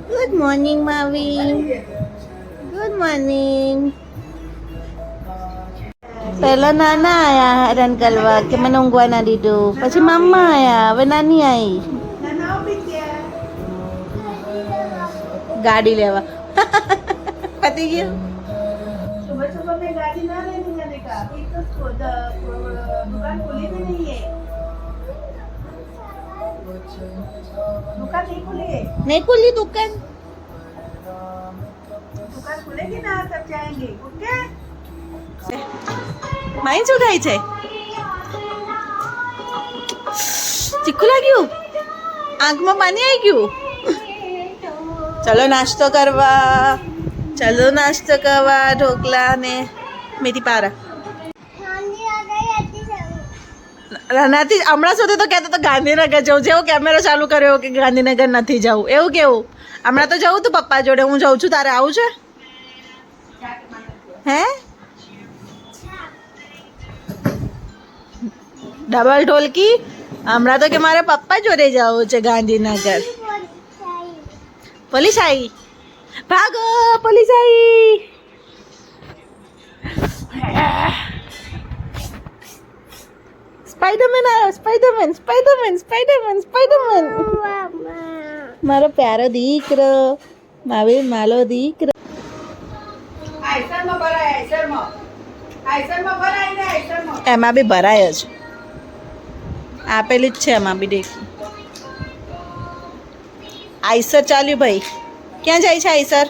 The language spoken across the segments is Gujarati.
ગુડ મોર્નિંગ માવી. Good morning. પહેલા નાના આયા હેરાન કરવા કે મને ઊંઘવા ના દીધું. પછી મમ્મા આયા, હવે નાની આવી ગાડી લેવા. પતી ગયું. सुबह सुबह में गाड़ी ना लेने जाने का अभी तो दुकान खुली भी नहीं है दुकान नहीं खुली है નહીં ખુલ્લી દુકાન. दुकान खुलेगी ना तब जाएंगे ओके માઈ શું ખાય છે? ચીખું લાગ્યું? આંખમાં પાણી આવી ગયું? ચલો નાસ્તો કરવા. ચલો નાસ્તો કરવા. ઢોકલા ને મેથી પારા. નાથી હમણાં સુધી તો કહેતો તો ગાંધીનગર જવું. જેવો કેમેરો ચાલુ કર્યો કે ગાંધીનગર નથી જવું. એવું કેવું? હમણાં તો જવું તું પપ્પા જોડે. હું જઉં છું, તારે આવું છે? હે? ડબલ ઢોલકી. હમણાં તો કે મારે પપ્પા જોડે જવું છે ગાંધીનગર. પોલીસ આવી. ભાગો, પોલીસ આવી. સ્પાઈડરમેન આવ્યો. Spider-Man, Spider-Man, Spider-Man, Spider-Man. મારો પ્યારો દીકરો. માવી માલો દીકરો. આઈસરમાં ભરાય આઈસરમાં ભરાય ને આઈસરમાં એમાં બી ભરાય જ. આપેલી જ છે એમાં બી. દેખ આઈસર ચાલ્યું ભાઈ. ક્યાં જાય છે આઈસર?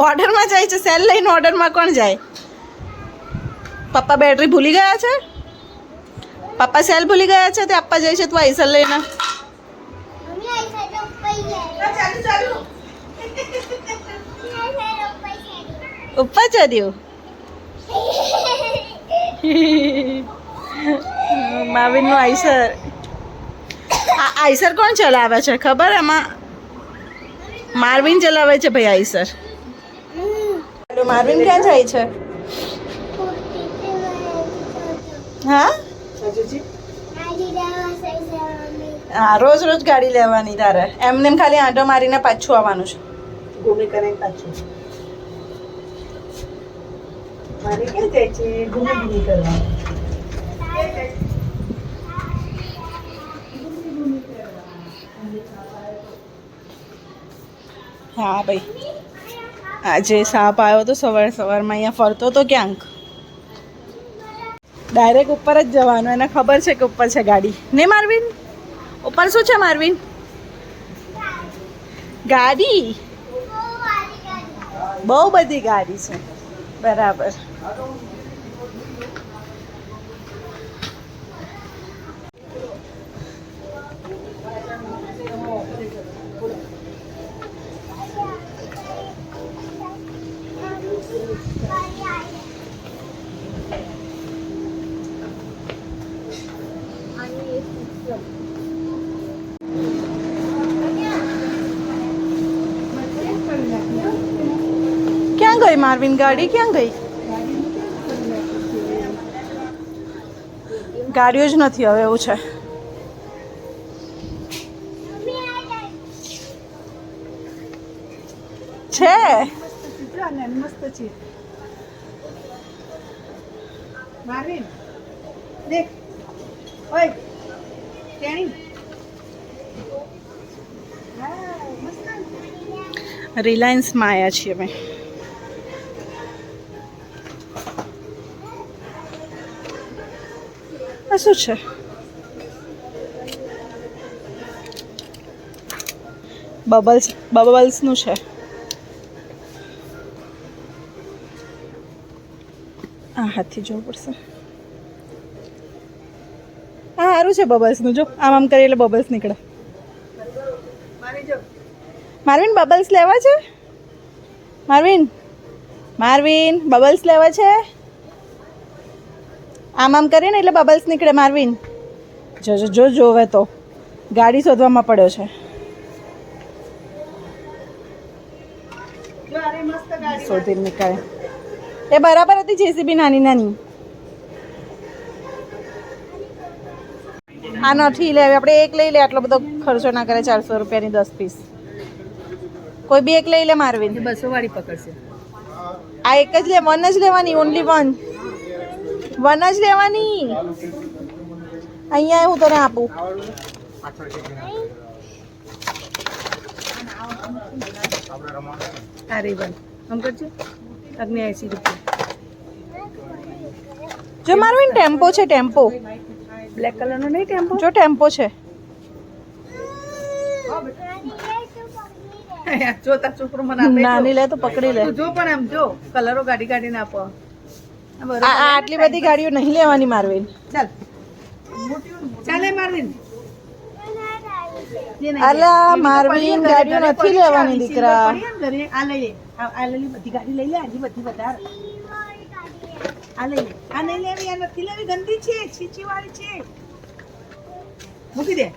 ઓર્ડરમાં જાય છે. સેલ લઈને ઓર્ડરમાં કોણ જાય? પપ્પા બેટરી ભૂલી ગયા છે. પપ્પા સેલ ભૂલી ગયા છે તે આપવા જાય છે. તું આઈસર લઈને ચાલુ ચાલુ ઉપર ચડ્યું. માવિનનું આઈસર. આ આઈસર કોણ ચલાવે છે ખબર? એમાં મારવિન ચલાવે છે ભાઈ આઈસર. મારવિન ક્યાં જાય છે? હા હા, રોજ રોજ ગાડી લેવાની તારે. એમને એમ ખાલી આંટો મારીને પાછું આવવાનું છે. ઘૂમી કરે પાછું મારે ક્યાં જાય છે ઘૂમી કરવા હા ભાઈ, આજે સાપ આવ્યો તો સવાર સવારમાં. અહીંયા ફરતો તો ક્યાંક. ડાયરેક્ટ ઉપર જ જવાનું. એને ખબર છે કે ઉપર છે ગાડી. ને મારવીન ઉપર શું છે મારવીન? ગાડી. બહુ બધી ગાડી છે. બરાબર. ક્યાં ગઈ મારવીન ગાડી? ક્યાં ગઈ? ગાડીઓ જ નથી હવે. એવું છે. છે મસ્ત છે મારવીન દેખ ઓય તેણી રિલાયન્સમાં આવ્યા છીએ અમે. આ શું છે? બબલ્સનું છે. આ હાથથી જોવું પડશે. હા, સારું છે બબલ્સનું. જો આમ આમ કરી એટલે બબલ્સ નીકળે. મારવીન બબલ્સ લેવા છે? મારવીન, મારવીન બબલ્સ લેવા છે? આમ આમ કરીને એટલે બબલ્સ નીકળે. મારવીન જો જો જો જોવે તો ગાડી શોધવામાં પડ્યો છે. શોધી નીકળે. એ બરાબર હતી જેસીબી નાની નાની. આ નથી લેવી, આપણે એક લઈ લે, આટલો બધો ખર્ચો ના કરે. 400 રૂપિયાની 10 પીસ. કોઈ બી એક લઈ લે મારવીન. 200 વાળી પકડશે. આ એક જ લે, વન જ લેવાની, ઓનલી વન જ લેવાની. અહીંયા હું તને આપું. અરે બન આમ કરજો. 80 રૂપિયા. જો મારવીન ટેમ્પો છે, ટેમ્પો બ્લેક કલરનો નહીં ટેમ્પો? જો ટેમ્પો છે. જો તાર છોકરો મને આપે. નાની લે તો પકડી લે. તું જો પણ આમ જો કલરો ગાડી ગાડીને આપો. આ આટલી બધી ગાડીઓ નહીં લેવાની મારવીન. ચાલ ચાલે મારવીન. અલા મારવીન ગાડીઓ નથી લેવાની દીકરા. આ લઈએ, આ લઈ બધી ગાડી લઈ લે. આજી બધી વધારે આ લઈ લે. આ નહીં લેવી, આ નથી લેવી, ગંદી છે, છીછી વાળી છે. મૂકી દે.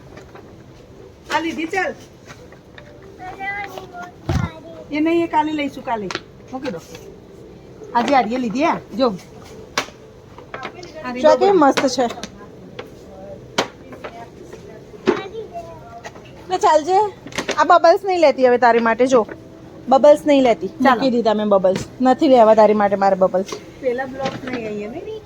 આ લીધી ચાલ. એ નહીં, એ કાલે લઈશું, કાલે મૂકી દો. આજે આડીએ લીધી. આ જો જો કેવી મસ્ત છે. ને ચાલજે. આ બબલ્સ નહીં લેતી હવે તારી માટે. જો બબલ્સ નહીં લેતી, મૂકી દીધા મેં બબલ્સ. નથી લેવા તારી માટે મારે બબલ્સ. પેલા બ્લોક નહીં અહીંયા નહીં.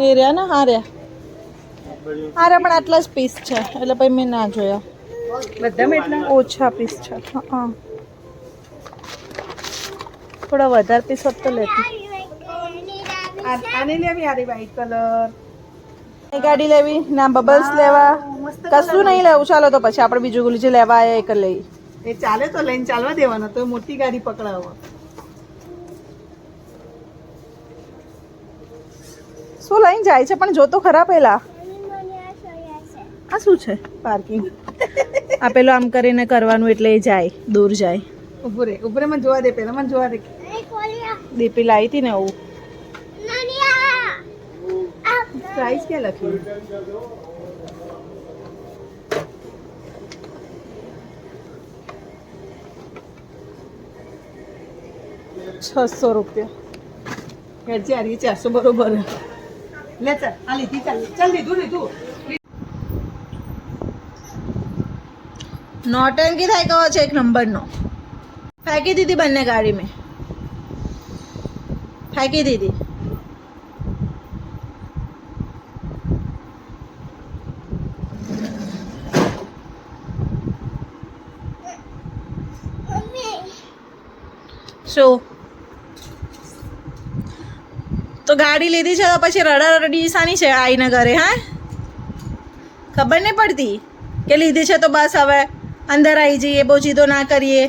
એ રહ્યા ને, હા રહ્યા પણ આટલા જ પીસ છે એટલે પછી મેં ના જોયા. બધામાં એટલા ઓછા પીસ છે. હા થોડા વધારે પીસ હોત તો લેતી. આને લેવી, આરી વ્હાઈટ કલર. ગાડી લેવી ના બબલ્સ લેવા, કશું નહીં લેવું. ચાલો તો પછી આપણે બીજું ગુલી જે લેવા આવ્યા એક લઈ. એ ચાલે તો લઈને ચાલવા દેવાનો, તો મોટી ગાડી પકડાવો. શું લઈને જાય છે પણ જો તો ખરા પેલા. આ શું છે? પાર્કિંગ. આ પેલું આમ કરીને કરવાનું એટલે એ જાય, દૂર જાય. ઉભું રે મને જોવા દે, પેલા મને જોવા દે. દીપી લાવી હતી ને એવું. પ્રાઇસ ક્યાં લખ્યું? ₹600. હેડજે આરી 400 બરોબર. લે ચાલ, આ લીધી. ચાલ લીધું. નોટંકી થાય કહો છે એક નંબરનો. ફેંકી દીધી બંને ગાડી મેં. ફેંકી દીધી. શું તો ગાડી લીધી છે તો પછી રડારડી સાની છે આઈને ઘરે? હા ખબર નહીં પડતી કે લીધી છે તો બસ હવે અંદર આવી જઈએ, બહુ જીદો ના કરીએ.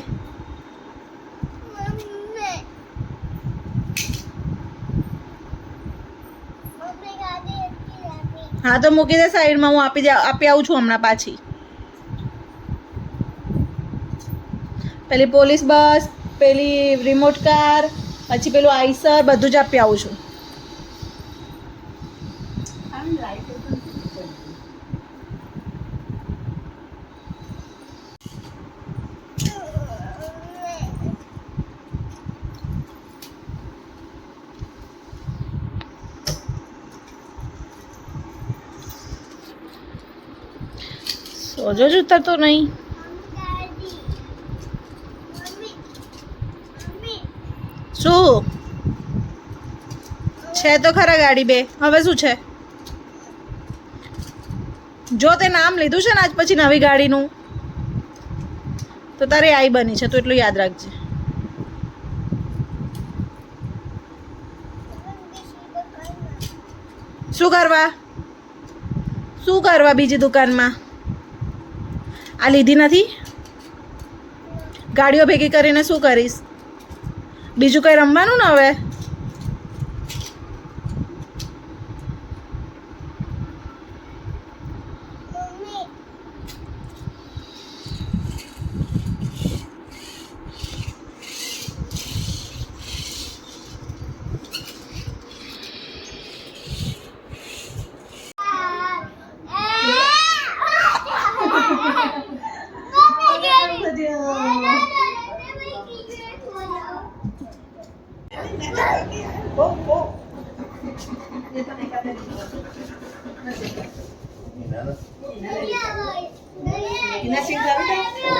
હા તો મૂકી દે સાઈડમાં, હું આપી આવું છું હમણાં પાછી. પેલી પોલીસ બસ, પેલી રિમોટ કાર, પછી પેલું આઈસર, બધું જ આપી આવું છું. સોજો જ ઉતરતો નહીં. શું છે તો ખરા ગાડી બે. હવે શું છે? જો તે નામ લીધું છે ને આજ પછી નવી ગાડીનું તો તારે આઈ બની છે, તો એટલું યાદ રાખજે. શું કરવા બીજી દુકાનમાં? આ લીધી નથી, ગાડીઓ ભેગી કરીને શું કરીશ? બીજું કંઈ રમવાનું ને હવે? બધા